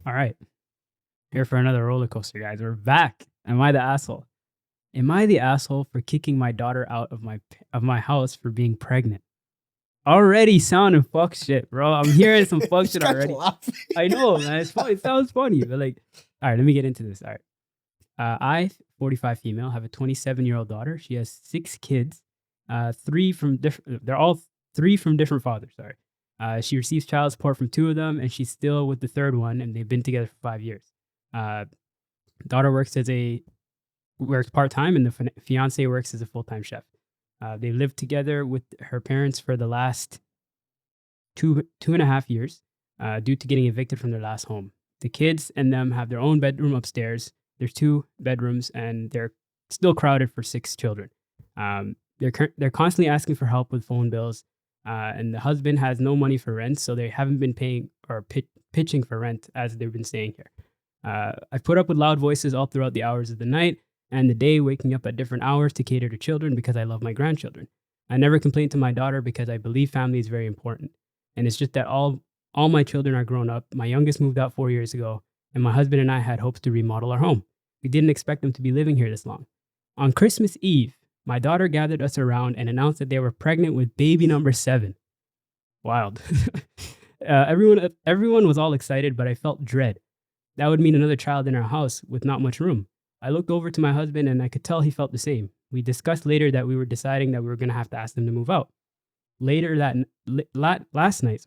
All right. Here for another roller coaster, guys. We're back. Am I the asshole? Am I the asshole for kicking my daughter out of my house for being pregnant? Already sounding fuck shit, bro. I'm hearing some fuck shit already. I know, man. It's funny. It sounds funny, but like, all right, let me get into this. All right. I, 45 female, have a 27-year-old daughter. She has 6 kids. They're all 3 from different fathers. Sorry. She receives child support from 2 of them, and she's still with the third one, and they've been together for 5 years. Daughter works part time, and the fiance works as a full time chef. They lived together with her parents for the last 2.5 years, due to getting evicted from their last home. The kids and them have their own bedroom upstairs. There's 2 bedrooms, and they're still crowded for 6 children. They're constantly asking for help with phone bills, and the husband has no money for rent, so they haven't been paying or pitching for rent as they've been staying here. I've put up with loud voices all throughout the hours of the night and the day, waking up at different hours to cater to children because I love my grandchildren. I never complained to my daughter because I believe family is very important. And it's just that all my children are grown up. My youngest moved out 4 years ago, and my husband and I had hopes to remodel our home. We didn't expect them to be living here this long. On Christmas Eve, my daughter gathered us around and announced that they were pregnant with baby number 7. Wild. Everyone was all excited, but I felt dread. That would mean another child in our house with not much room. I looked over to my husband and I could tell he felt the same. We discussed later that we were deciding that we were going to have to ask them to move out. Later last night,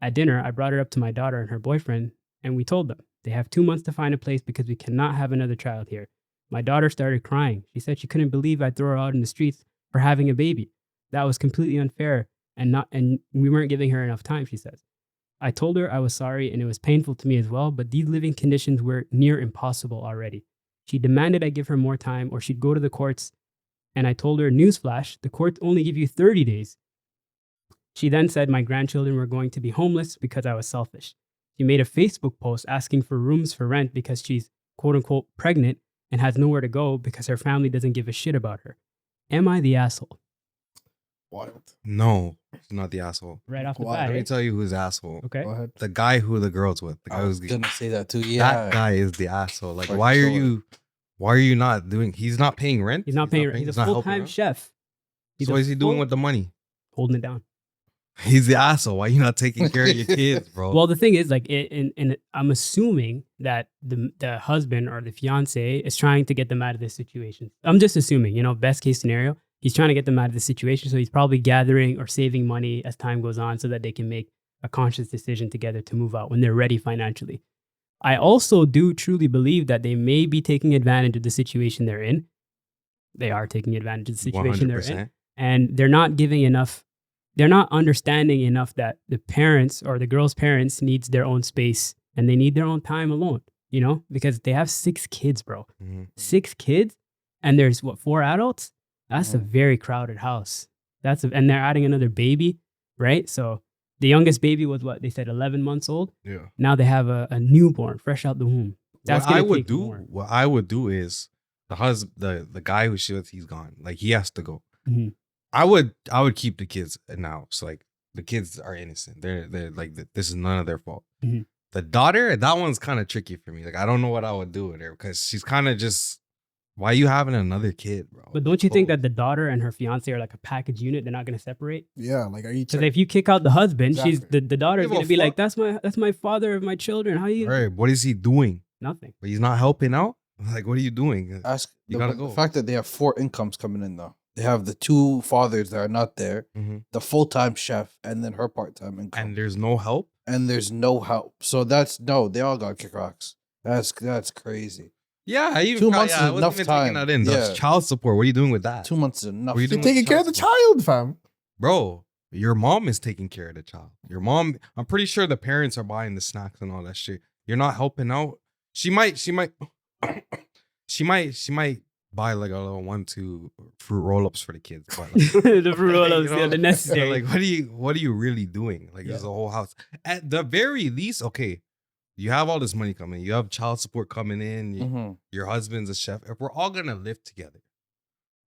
at dinner, I brought it up to my daughter and her boyfriend, and we told them they have 2 months to find a place because we cannot have another child here. My daughter started crying. She said she couldn't believe I'd throw her out in the streets for having a baby. That was completely unfair and we weren't giving her enough time, she says. I told her I was sorry and it was painful to me as well, but these living conditions were near impossible already. She demanded I give her more time or she'd go to the courts, and I told her, newsflash, the courts only give you 30 days. She then said my grandchildren were going to be homeless because I was selfish. She made a Facebook post asking for rooms for rent because she's quote unquote pregnant and has nowhere to go because her family doesn't give a shit about her. Am I the asshole? Wild. No, he's not the asshole. Right off the Let bat. me tell you who's the asshole. Okay. Go ahead. The guy who the girl's with. The guy I was who's gonna say that too. Yeah. That guy is the asshole. Like, For why sure. are you not doing? He's not paying rent. He's not paying rent. He's a full-time chef. So what is he doing with the money? Holding it down. He's the asshole. Why are you not taking care of your kids, bro? Well, the thing is, like, I'm assuming that the husband or the fiance is trying to get them out of this situation. I'm just assuming, best case scenario, he's trying to get them out of the situation. So he's probably gathering or saving money as time goes on so that they can make a conscious decision together to move out when they're ready financially. I also do truly believe that they may be taking advantage of the situation they're in. They are taking advantage of the situation 100%. they're in. And they're not giving enough. They're not understanding enough that the parents or the girl's parents needs their own space and they need their own time alone, because they have 6 kids, bro. Mm-hmm. 6 kids, and there's 4 adults? That's a very crowded house. And they're adding another baby, right? So the youngest baby was what they said, 11 months old. Yeah. Now they have a newborn fresh out the womb. That's What I would do is the guy who she with, he's gone. Like, he has to go. Mm-hmm. I would keep the kids now. So like, the kids are innocent. They're like, this is none of their fault. Mm-hmm. The daughter, that one's kind of tricky for me. Like, I don't know what I would do with her because she's kind of just, why are you having another kid, bro? But don't you think that the daughter and her fiance are like a package unit? They're not going to separate? Yeah, like, are you? Because if you kick out the husband, Exactly. the daughter is Give a going to be like, fuck. that's my father of my children. How you? All right, what is he doing? Nothing. But he's not helping out. Like, what are you doing? Ask You the, gotta go. The fact that they have 4 incomes coming in though. They have the 2 fathers that are not there, Mhm. the full-time chef, and then her part-time income. And there's no help. And there's no help. So they all got kick rocks. That's crazy. Yeah, I even 2 months is I wasn't enough even time. taking that in. Yeah. That's child support. What are you doing with that? 2 months is enough. What are you You're doing taking care of the child, fam. Bro, your mom is taking care of the child. Your mom, I'm pretty sure the parents are buying the snacks and all that shit. You're not helping out. She might buy like a little 1-2 fruit roll-ups for the kids. But like, The fruit roll-ups, you know, the necessary. like, what are you really doing? Like, there's a whole house. At the very least, okay, you have all this money coming. You have child support coming in. Mm-hmm. Your husband's a chef. If we're all gonna live together,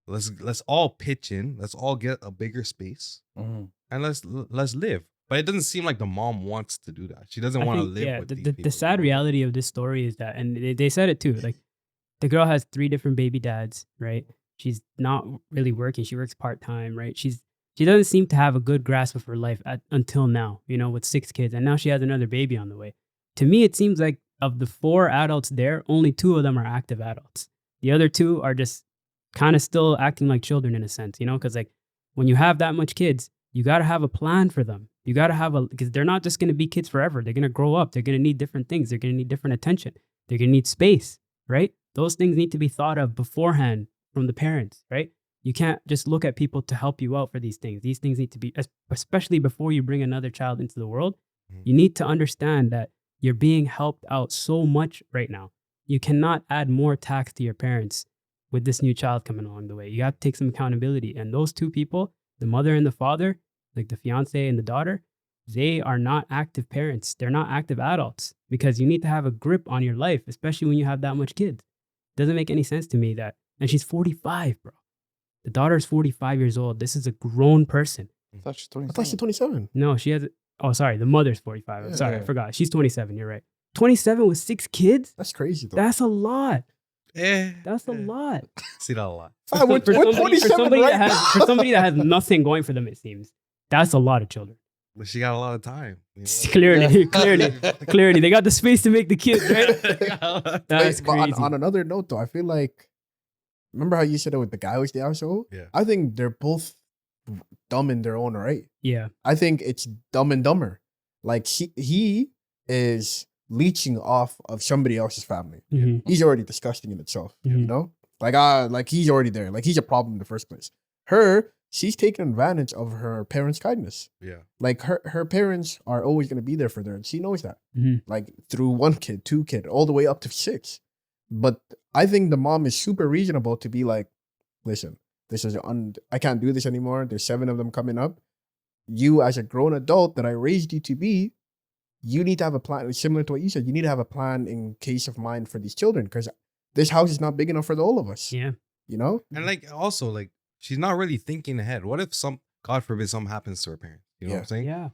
let's all pitch in. Let's all get a bigger space Mm-hmm. and let's live. But it doesn't seem like the mom wants to do that. She doesn't I want to think, live yeah, with the, these the, people. the sad reality of this story is that, and they said it too, like the girl has 3 different baby dads, right? She's not really working. She works part-time, right? She doesn't seem to have a good grasp of her life until now, with 6 kids. And now she has another baby on the way. To me, it seems like of the 4 adults there, only 2 of them are active adults. The other 2 are just kind of still acting like children in a sense, because like when you have that much kids, you got to have a plan for them. You got to have because they're not just going to be kids forever. They're going to grow up. They're going to need different things. They're going to need different attention. They're going to need space, right? Those things need to be thought of beforehand from the parents, right? You can't just look at people to help you out for these things. These things need to be, especially before you bring another child into the world, you need to understand that you're being helped out so much right now. You cannot add more tax to your parents with this new child coming along the way. You have to take some accountability. And those 2 people, the mother and the father, like the fiance and the daughter, they are not active parents. They're not active adults because you need to have a grip on your life, especially when you have that much kids. Doesn't make any sense to me that, and she's 45, bro. The daughter's 45 years old. This is a grown person. I thought she's I thought she's 27. No, she has, oh, sorry, the mother's 45. I'm sorry, I Yeah. forgot. She's 27, you're right. 27 with 6 kids? That's crazy, though. That's a lot. Eh, That's a eh. lot. See that a lot. Fam, we're For somebody, 27 right now. for somebody that has nothing going for them, it seems. That's a lot of children. But she got a lot of time. Clearly. They got the space to make the kids, right? That's But crazy. on another note, though, I feel like, remember how you said it with the guy who's the asshole? Yeah. I think they're both dumb in their own right. Yeah. I think it's Dumb and Dumber. Like he is leeching off of somebody else's family. Mhm. He's already disgusting in itself. You Mhm. know, like he's already there. Like he's a problem in the first place. She's taking advantage of her parents' kindness. Yeah. Like her parents are always gonna be there for her, and she knows that. Mhm. Like through 1 kid, 2 kid, all the way up to 6. But I think the mom is super reasonable to be like, listen, I can't do this anymore. There's 7 of them coming up. You, as a grown adult that I raised you to be, you need to have a plan. Similar to what you said, you need to have a plan in case of mind for these children because this house is not big enough for all of us. Yeah. You know? And like also like she's not really thinking ahead. What if God forbid something happens to her parents? You know what I'm saying? Yeah.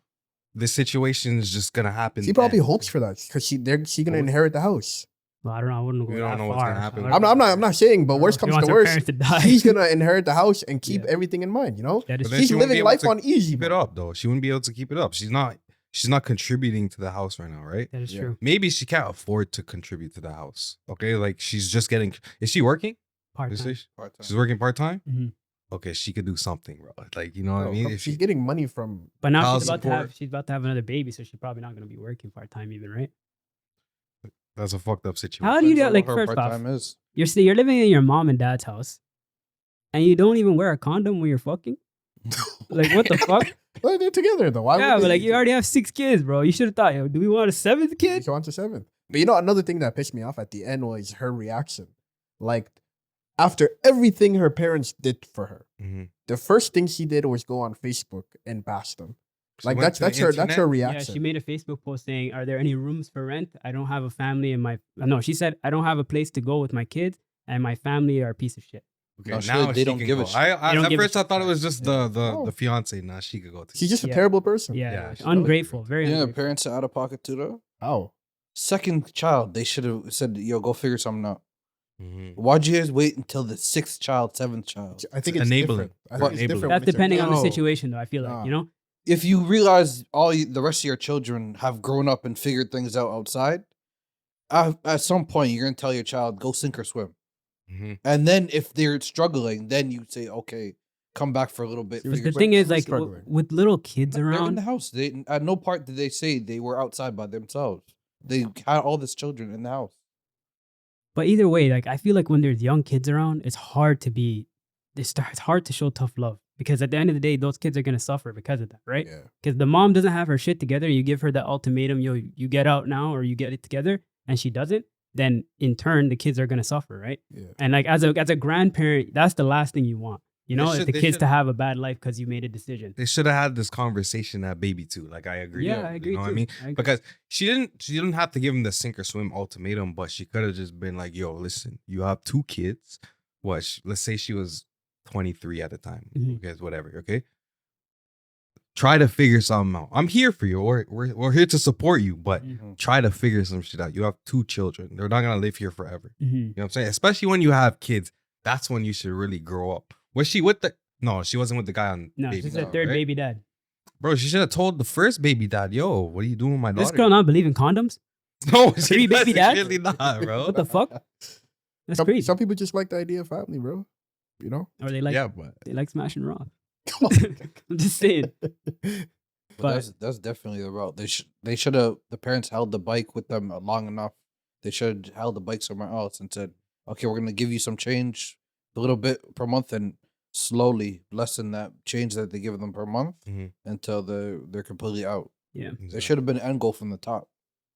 This situation is just gonna happen. She probably then. hopes for that because she's gonna inherit the house. Well, I don't know. I wouldn't go We don't that know what's far. gonna happen. I'm not saying, but worst comes to worst, Die. she's gonna inherit the house and keep Yeah. everything in mind. You know, That is But then she's she won't be living able life to on easy. Keep it bro. up though. She wouldn't be able to keep it up. She's not contributing to the house right now, right? That is Yeah. true. Maybe she can't afford to contribute to the house. Okay, like she's just getting. Is she working? Part Is time. she- She's working part time. Mhm. Okay, she could do something, bro. Like you know what I Bro, mean? but If she's she, getting money from. But now Child she's about to have another baby, so she's probably not going to be working part time even, right? that's a fucked up situation. How do you Depends do on like what her first off? part-time is. You're living in your mom and dad's house, and you don't even wear a condom when you're fucking. Like what the fuck? Well, they're together though. Why Yeah, would but they- like you already have 6 kids, bro. You should have thought, yo, do we want a 7th kid? She wants a 7th. But you know, another thing that pissed me off at the end was her reaction. Like, after everything her parents did for her, Mhm. the first thing she did was go on Facebook and bash them. She Like went that's to her the that's her internet? Yeah, reaction. she made a Facebook post saying, "Are there any rooms for rent? I don't have a family in my." No, she said, "I don't have a place to go with my kids, and my family are a piece of shit." Okay, No, now they she don't can give a go. shit. They don't At give a first I shit. thought it was just Oh. the fiance. Now she could go to. She's just a Yeah. terrible person. Yeah, Yeah, she- ungrateful, very Yeah, ungrateful. parents are out of pocket too, though. How? Second child, they should have said, "Yo, go figure something out." Mhm. Why'd you guys wait until the 6th child, 7th child? I think It's it's enabling. different. I But think it's enabling. different. That's when it's a- depending on the No. situation, though. I feel like Nah. you know. If you realize the rest of your children have grown up and figured things out outside, at some point you're gonna tell your child, "Go sink or swim." Mhm. And then if they're struggling, then you say, "Okay, come back for a little bit." But But figure the thing is, who's like, struggling? with little kids They're in around, the house. They at no part did they say they were outside by themselves. They had all these children in the house. but either way, like, I feel like when there's young kids around, it's hard to it's hard to show tough love because at the end of the day, those kids are gonna suffer because of that, right? Yeah. Because the mom doesn't have her shit together. You give her the ultimatum, yo, you get out now or you get it together, and she doesn't. Then in turn, the kids are gonna suffer, right? Yeah. And like as a grandparent, that's the last thing you want. You They know, is should- the they kids to should- have a bad life because you made a decision. They should have had this conversation at baby too. Like I agree. Yeah, I agree You know too. what I mean? I agree. Because she didn't have to give him the sink or swim ultimatum, but she could have just been like, "Yo, listen, you have 2 kids. Let's say she was 23 at the time. Mhm. Okay, whatever. Okay, try to figure something out. I'm here for you. We're here to support you, but Mhm. try to figure some shit out. You have 2 children. They're not gonna live here forever. Mhm. You know what I'm saying? Especially when you have kids. That's when you should really grow up. Was she with the? No, she wasn't with the guy on No, baby. she's the Dad, third right? baby dad. Bro, she should have told the first baby dad, "Yo, what are you doing with my daughter?" This girl not believe in condoms? No, 3 baby dads? Really not, bro. What the fuck? That's some, crazy. some people just like the idea of family, bro. You know? Or they like yeah, but they like smashing raw. Come on. I'm just saying. But that's definitely the route. They should have the parents held the bike with them long enough. They should have held the bike somewhere else and said, "Okay, we're gonna give you some change, a little bit per month, and slowly lessen that change that they give them per month Mhm. until they're completely out." Yeah. There should have been an end goal from the top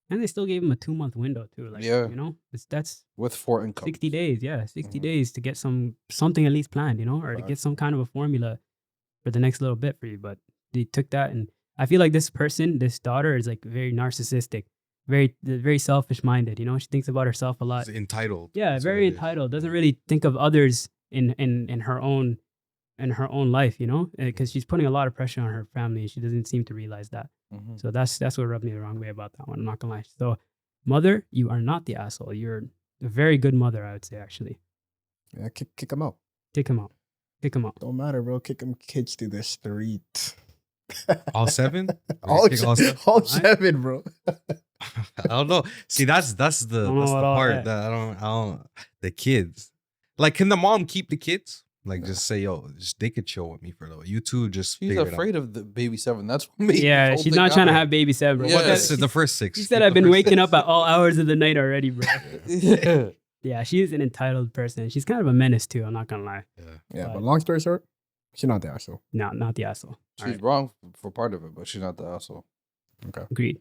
And they still gave him a 2-month window too. Like, Yeah. you know, that's with 4 incomes. 60 days. Yeah, 60 Mhm. days to get something at least planned, you know, or to get Facts. some kind of a formula for the next little bit for you. But they took that, and I feel like this person, this daughter, is like very narcissistic, very selfish minded. You know, she thinks about herself a lot. she's entitled. Yeah, That's what very it is. entitled. Doesn't really think of others in her own life. You know, because she's putting a lot of pressure on her family, and she doesn't seem to realize that. Mhm. So that's what rubbed me the wrong way about that one. I'm not gonna lie. So, mother, you are not the asshole. You're a very good mother, I would say. Actually, Yeah, kick them out. kick him out. Kick him out. Don't matter, bro. Kick them kids to the street. All 7? all, Kick all 7? all 7, bro. I don't know. See, that's the Don't know that's the about all part that. that I don't. The kids, like, can the mom keep the kids? Like, just say, yo, they could chill with me for a little. You two just. She's figure it out. afraid of the baby 7. That's what made Yeah, the whole she's thing not trying to happen. have baby 7, bro. Yeah. What That's the- the first 6. She said I've been waking up at all hours of the night already, bro. Yeah. Yeah, she's an entitled person. She's kind of a menace too. I'm not gonna lie. Yeah, but long story short, she's not the asshole. No, not the asshole. All She's right, wrong for part of it, but she's not the asshole. Okay. agreed.